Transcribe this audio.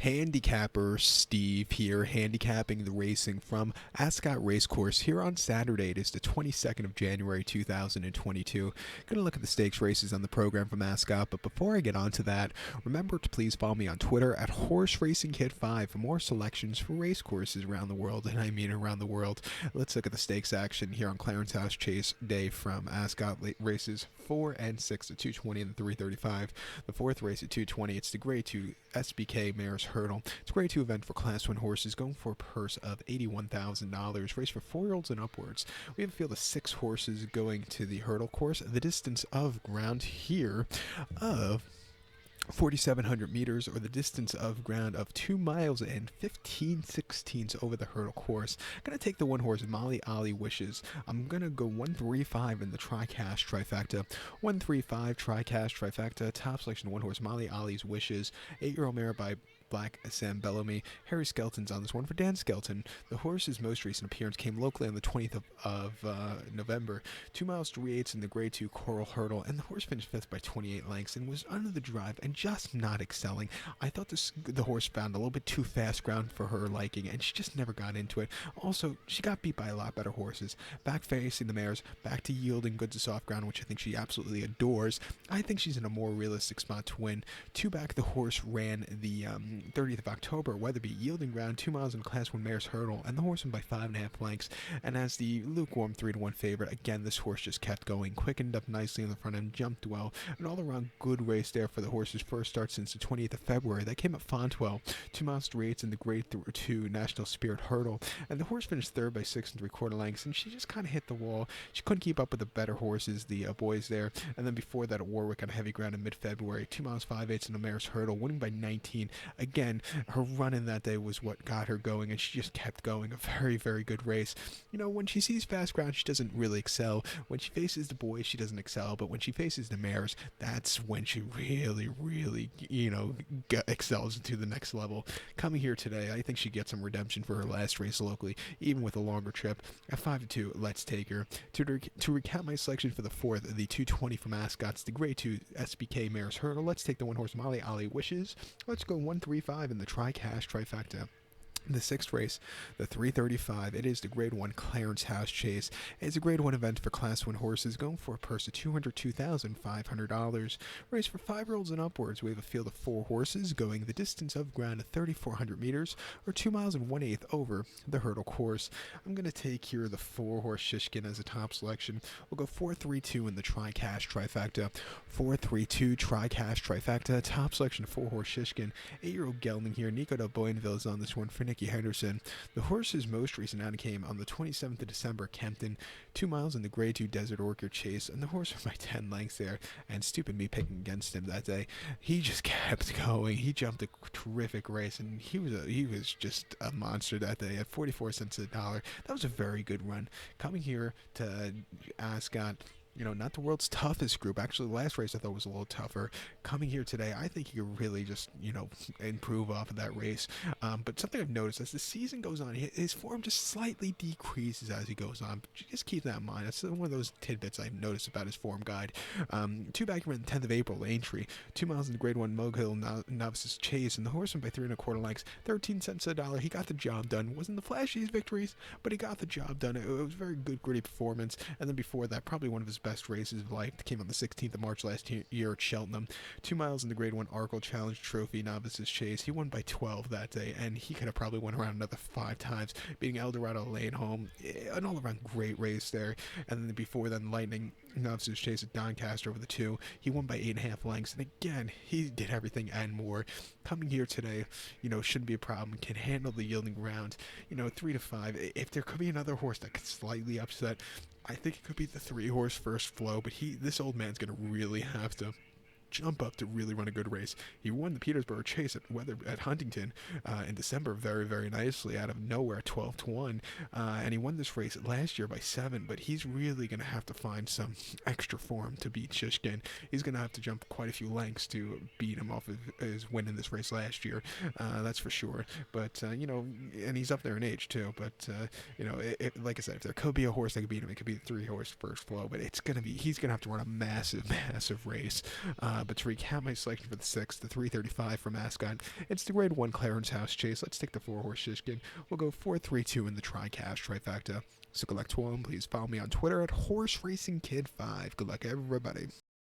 Handicapper Steve here, handicapping the racing from Ascot Racecourse here on Saturday. It is the 22nd of January 2022. Going to look at the stakes races on the program from Ascot, but before I get on to that, remember to please follow me on Twitter at Horse Racing Kid 5 for more selections for race courses around the world, and I mean around the world. Let's look at the stakes action here on Clarence House Chase Day from Ascot races 4 and 6, the 220 and the 335. The fourth race at 220, it's the Grade 2 SBK Mares Hurdle. It's a Grade 2 event for Class 1 horses going for a purse of $81,000. Race for 4-year-olds and upwards. We have a field of 6 horses going to the hurdle course. The distance of ground here of 4,700 meters, or the distance of ground of 2 miles and 15/16 over the hurdle course. I'm going to take the one horse, Molly Ali Wishes. I'm going to go 135 in the tri-cash trifecta. 135 tri-cash trifecta. Top selection, one horse, Molly Ali's Wishes. 8-year-old mare by Black Sam Bellamy. Harry Skelton's on this one for Dan Skelton. The horse's most recent appearance came locally on the 20th of November. 2 miles 3/8 in the Grade 2 Coral Hurdle, and the horse finished 5th by 28 lengths and was under the drive and just not excelling. I thought the horse found a little bit too fast ground for her liking, and she just never got into it. Also, she got beat by a lot better horses. Back facing the mares, back to yielding good to soft ground, which I think she absolutely adores. I think she's in a more realistic spot to win. 2 back, the horse ran the 30th of October, Weatherby, yielding ground 2 miles in Class 1 Mares Hurdle, and the horse won by 5.5 lengths. And as the lukewarm 3-1 favorite, again, this horse just kept going, quickened up nicely in the front end, jumped well, an all-around good race there for the horse's first start since the 20th of February. That came at Fontwell, 2 miles 3/8 in the Grade 2 National Spirit Hurdle, and the horse finished 3rd by 6 3/4 lengths, and she just kind of hit the wall. She couldn't keep up with the better horses, the boys there. And then before that at Warwick on heavy ground in mid-February, 2 miles 5/8 in the Mares Hurdle, winning by 19. Again, her run in that day was what got her going, and she just kept going. A very, very good race. You know, when she sees fast ground, she doesn't really excel. When she faces the boys, she doesn't excel. But when she faces the mares, that's when she really, really, excels to the next level. Coming here today, I think she gets some redemption for her last race locally, even with a longer trip. At 5-2, let's take her. To recap my selection for the fourth, the 220 from Ascot's, the Grade 2 SBK Mares Hurdle. Let's take the one horse, Molly Ali Wishes. Let's go 135 in the tri-cash trifecta. The sixth race, the 335, it is the Grade 1 Clarence House Chase. It's a Grade 1 event for Class 1 horses going for a purse of $202,500. Race for 5-year-olds and upwards. We have a field of 4 horses going the distance of ground of 3,400 meters, or 2 miles and 1/8 over the hurdle course. I'm going to take here the 4-horse Shishkin as a top selection. We'll go 4-3-2 in the tri-cash trifecta. 4-3-2 tri-cash trifecta. Top selection, 4-horse Shishkin. 8-year-old gelding here. Nico de Boinville is on this one for Nicky Henderson. The horse's most recent outing came on the 27th of December, Kempton, 2 miles in the Grade 2 Desert Orchard Chase, and the horse went by 10 lengths there, and stupid me picking against him that day. He just kept going. He jumped a terrific race, and he was just a monster that day at 44 cents a dollar. That was a very good run. Coming here to Ascot, not the world's toughest group. Actually, the last race I thought was a little tougher. Coming here today, I think he could really just, improve off of that race. But something I've noticed as the season goes on, his form just slightly decreases as he goes on. But just keep that in mind. That's one of those tidbits I've noticed about his form guide. 2 back here on the 10th of April, Aintree. 2 miles in the Grade 1 Mohill Novices Chase, and the horse went by 3 1/4 lengths, 13 cents a dollar. He got the job done. Wasn't the flashiest victories, but he got the job done. It was a very good, gritty performance. And then before that, probably one of his best races of life came on the 16th of March last year at Cheltenham. 2 miles in the Grade 1 Arkle Challenge Trophy Novices Chase. He won by 12 that day, and he could have probably won around another 5 times, beating Eldorado Lane home. An all-around great race there. And then before then, Lightning Novices Chase at Doncaster over the 2. He won by 8.5 lengths, and again, he did everything and more. Coming here today, shouldn't be a problem. Can handle the yielding ground. 3-5. If there could be another horse that could slightly upset, I think it could be the 3-horse First Flow, but this old man's going to really have to jump up to really run a good race. He won the Petersburg Chase at Huntington in December very, very nicely out of nowhere at 12-1, and he won this race last year by 7, but he's really going to have to find some extra form to beat Shishkin. He's going to have to jump quite a few lengths to beat him off of his win in this race last year, that's for sure. But, and he's up there in age too, but, like I said, if there could be a horse that could beat him, it could be the 3-horse First Flow, but he's going to have to run a massive, massive race But to recap my selection for the 6th, the 335 from Ascot, it's the Grade 1 Clarence House Chase. Let's take the 4-horse Shishkin. We'll go 4-3-2 in the tri-cash trifecta. So good luck to all, and please follow me on Twitter at HorseRacingKid5. Good luck, everybody.